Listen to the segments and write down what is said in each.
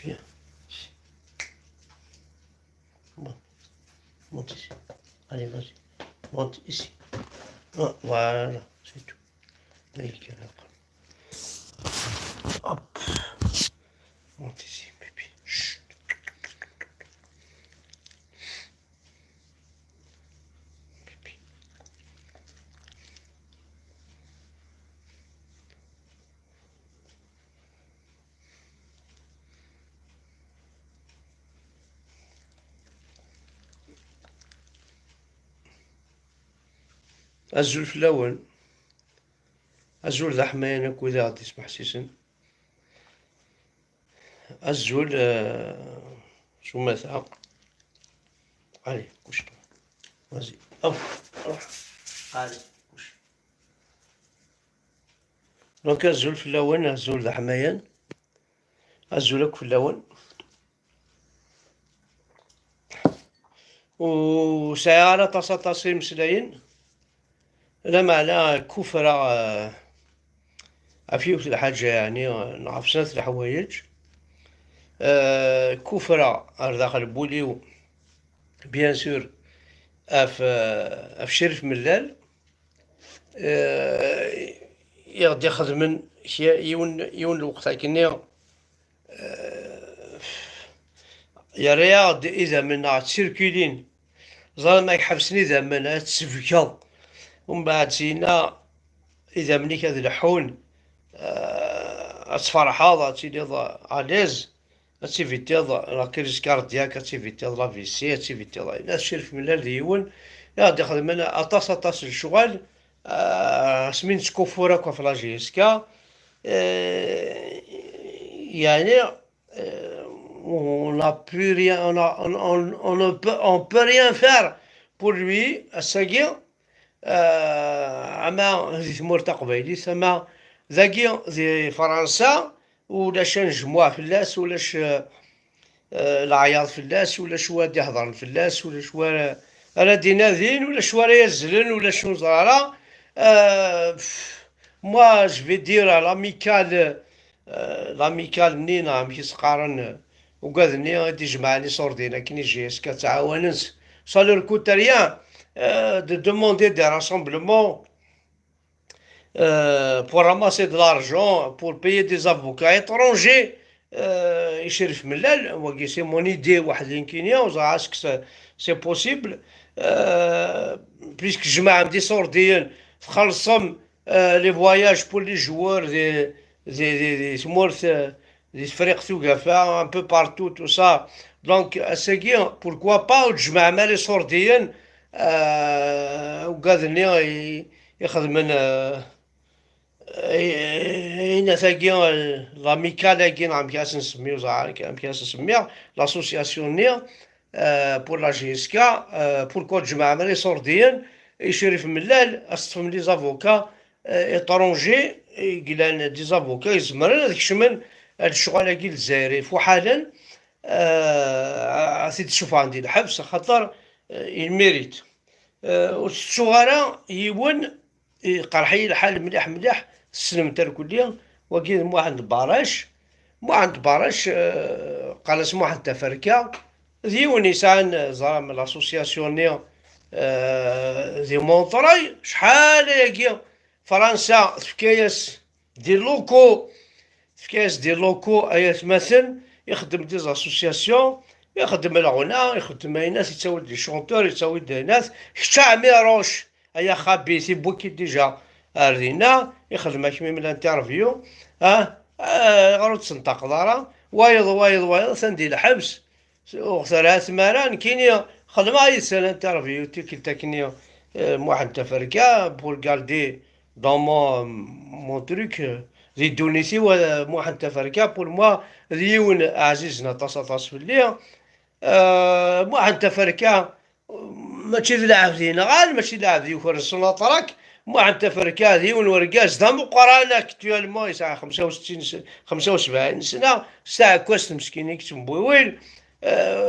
Viens. Bon, monte ici. Allez, vas-y. Monte ici. Ah, voilà, c'est tout. Nickel. Hop. Monte ici, pipi. Chut. Pipi. أزول في الأول. أزول ذا حماينك وإذا غادي يسمح سيسن. أزول شو مثلا. Allez, couche-toi. Vas-y. Hop. Allez, couche. دونك الزول في اللون الزول ذا حمايان الزولك في اللون وسيارة تصاصي مسلاين لا معنى كفرة عفيوت الحاجة يعني نعرف سنة الحوايج كفرة داخل بوليو بيان سور اف شرف ملال يغدي يخدمن يون الوقت كني يا رياض إذا من تسيركولين ظل ما يحبسني إذا من تسفكا ومن بعد سينا إذا مني هذا الحون أتفرح هذا تيلي عليز أتيفيتي لا كريس كاردياك أتيفيتي لا فيسي أتيفيتي لا شرف من الديون يا دخل من أطاس الشغل سمين تكوفورا كوفلاجيسكا يعني on n'a plus rien, on peut rien faire pour lui, الساقي أما ذي ثمور تقبيلي ثم ذاقي ذي فرنسا ولاش نجموع فلاس ولاش العياط فلاس ولاش واد يحضر فلاس ولاش ولا أنا دينا ذين ولاش ورا يزلن ولاش نزارا moi je vais dire à l'amical منين عم يسقارن وقاذني غادي يجمعني صوردينا كي نجي كتعاوننس صالير كوت ريان de demander des rassemblements pour ramasser de l'argent pour payer des avocats étrangers يشرف ملال وكي سي مون ايدي واحد كينيا وزا اسك سي بوسيبل بليسك جماعة دي صورديين تخلصم لي فواياج بور لي جوار دي سمورث des frères ثقافة un peu partout tout ça donc اساكي pourquoi pas وتجمع مع لي صورديين وقاذني يخدمن هنا ثاقي لاميكال كاين عم كاس نسميو زعما عم كاس نسميها لاسوسياسيون نيا بور لا جيسكا بوركو تجمع مع لي صورديين يشرف ملال استفهم لي زافوكا ايترونجي قلان دي زافوكا يزمرن هذاك الشمن هاد الشغل كي الجزائري فحالا عاد تشوف عندي الحبس خاطر الميريت والشغالة يون قرحي الحال مليح مليح السلم تاع الكلية وكي مو عند باراش قال اسمو عند تفركة ذيون يسعن زرا من لاسوسياسيون نيا ذي مونطراي شحال ياكي فرنسا تفكايس دي لوكو ايا تمثل يخدم دي زاسوسياسيون يخدم الغناء يخدم ناس يتساوي دي شونتور يتساوي دي ناس حتى ميروش ايا خبيثي بوكي ديجا اردينا يخدم كيما من الانترفيو غير تسنطق دارا وايض سندي الحبس وثلاث مران كينيا خدمة يسال انترفيو تيكي كينيا واحد تفركا بور غالدي دون مون تروك ذي دونيسي واحد تفركا بور موا ذيون عزيزنا تصاص في الليل واحد تفركا ماشي لاعب ذينا غال ماشي لاعب ذي وفرسونا طراك واحد تفركا ذيون ورقاز دام قرانا اكتوالمون يساع 75 سنة ساعة كوست مسكين يكتم بويل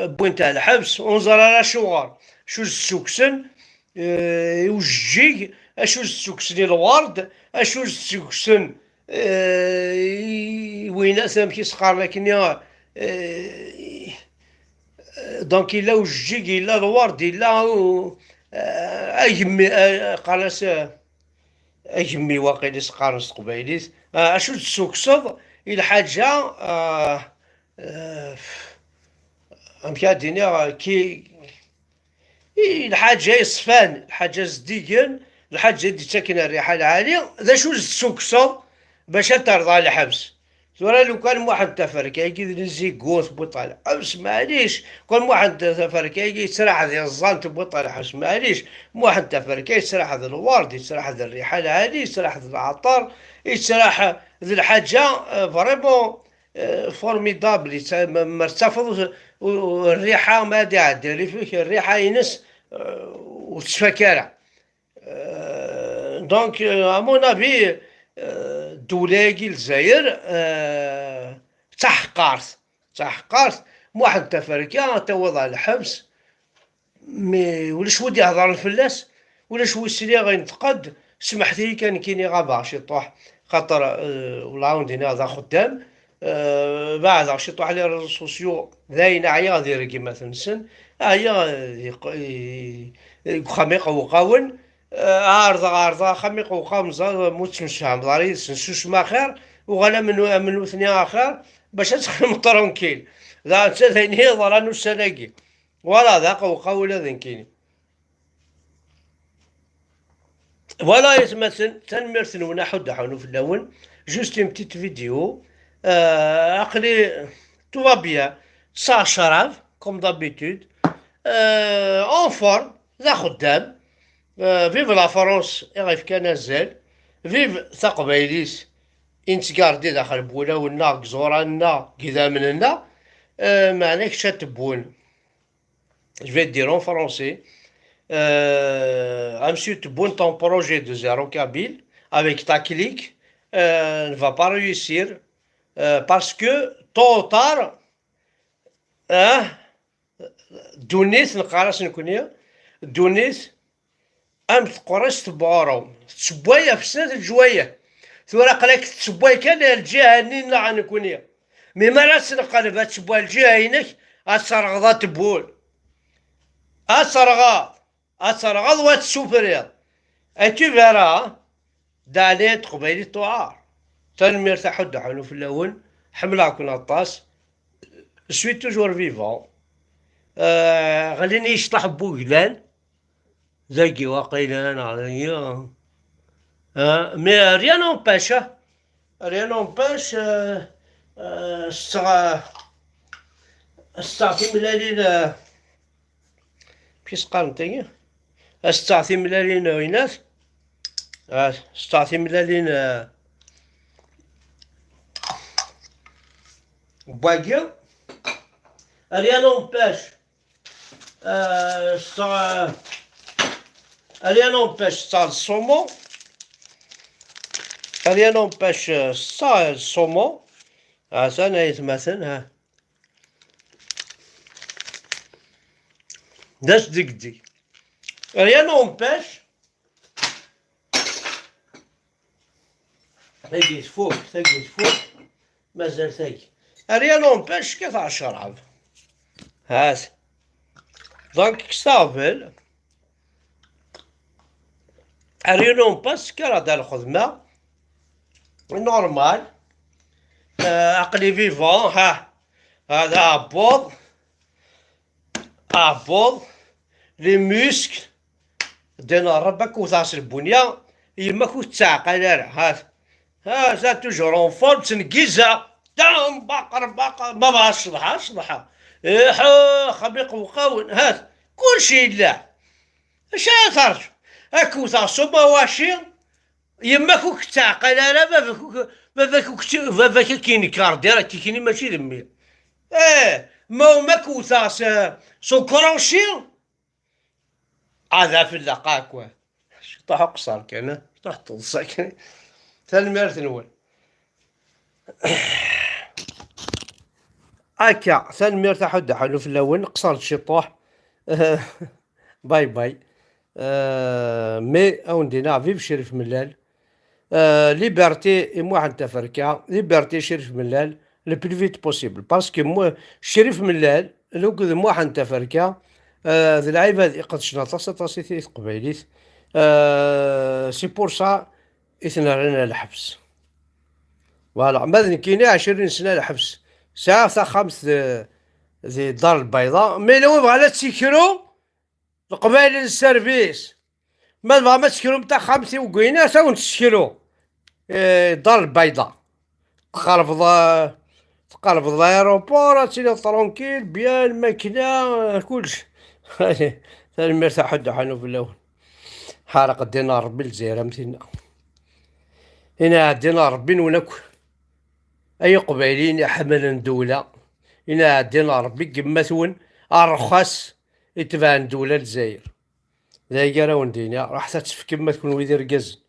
بوين تاع الحبس ونظر على شغار شو السوكسن وجيك اشو السوكسن الورد اشو السوكسن وين اسام كيسقار لكن دونك إلا وجيك إلا الورد إلا أجمي قالس أجمي واقيلا سقارنس تقبايليت أشو تسوكسض الحاجة أمكاديني كي الحاجة يصفان الحاجة زديقن الحاجة دي تاكن الريحة العالية ذا شو تسوكسض باش ترضى الحبس ثورة لو كان واحد تفركا يجي زيكوث بطل حبس معليش كان واحد تفركا يجي يسرح ذي الزانت بطل حبس معليش واحد تفركا يسرح ذي الورد يسرح ذي الريحة العالية يسرح ذي العطر يسرح ذي الحاجة فريمون فورميدابل مرتفض والريحة ما دير فيك الريحة ينس وتسفكرة دونك امون افي دولاكي الجزائر تحقرت واحد تفركة توضع الحبس مي ولا شو ودي يهضر الفلاس ولا شو السيدي غينتقد سمحت لي كان كيني غابا شي طوح خاطر ولا عندنا هذا خدام بعد شي طوح على الريزو سوسيو ذاين عيا دير كيما تنسن عيا خميق وقاون عارضة خميق وخامزة موت مشفهم ضاري سنسوش ما خير وغلا من ثني آخر باش تخدم طرونكيل ذا تثني ضرانو السلاقي ولا ذاق وقاول ذن كيني ولا يتمثل تنمير ثنونا حد حونو في اللون جوست اون بتيت فيديو عقلي تو بيان سا شراب كوم دابيتود اون فورم ذا خدام فيف لا فرونس يغيف كان نزال فيف تقبايليس انتقاردي داخل بولا ونا قزورانا قدامنا معناك شاتبون je vais te dire en français monsieur Tebboune ton projet de zéro Kabyle avec ta clique ne va pas réussir parce que tôt ou tard دونيت نقراش نكونيا دونيت ام تقرش تبارو تسبويا في سنة الجوية ثورة قالك تسبويا كان الجهة نين لا نكونيا مي ما لا تنقلب تسبويا الجهة هينك أسرغضا تبول أسرغض واتسوفريض أتو فيرا دالي تقبيلي طوار تنمير تحد حنو في اللون حملاكو نطاس سوي توجور فيفون غاليني يشطح بوغلان ذاكي واقيلا انا مي ريان نومباش ريان نومباش استعطي ملالين كيس قال نتايا استعطي ملالين ويناس استعطي ملالين باقي ريان نومباش rien n'empêche ça le saumon. Rien n'empêche ça le saumon. Ça n'est مثلا داش ديك rien n'empêche ثقيت فوق مازال ثقي rien n'empêche كيف عالشراب هات دونك كستافل rien n'empêche كرا دار الخدمة نورمال عقلي فيفون هذا أبوض لي موسك دينا ربك وثاس البنية يما كنت تعقل هذا توجور اون فورم تنقيزة دام باقر ما بغاش صلحة خبيق وقاون كلشي لا اش ثرج هاكو ثاسو ما واشي يما كوك تعقل انا باباك كيني كاردي راه كيني ماشي دمي ما كو ثاس سو كروشي هذا في اللقاك طاح قصر كان طاح تلصق تنمرت نول هكا تنمرت حد حلو في الاول قصرت شي طوح باي باي مي اوندينا فيف شريف ملال ليبرتي واحد تفركة ليبرتي شريف ملال لو بلو فيت بوسيبل، باسكو الشريف ملال لو كذا حنت فركا. ذي العيب هذه قد شنا طاسي في قبيليت. سي بور سا إثنا رانا الحبس. فوالا ماذا كاينة 20 سنة الحبس. ساعة خمس ذي الدار البيضاء، مي لو يبغى لا تسكرو القبائل السيرفيس، ما بغا ما تسكرو نتاع خمسة وكوينة ساو تسكرو. الدار البيضاء تقرب لايروبور، تسير ترونكيل بيان الماكينة كلشي. ثاني مرتاح حد حانو في الأول. حارق دينا ربي الجزيرة مثلنا هنا دينا ربي وناكل أي قبايلين يحملن دولة. هنا دينا ربي كما ثون أرخص يتبان دولة الجزائر. ذا يقرا وندينا راح تتفك كما تكون ويدير رقز.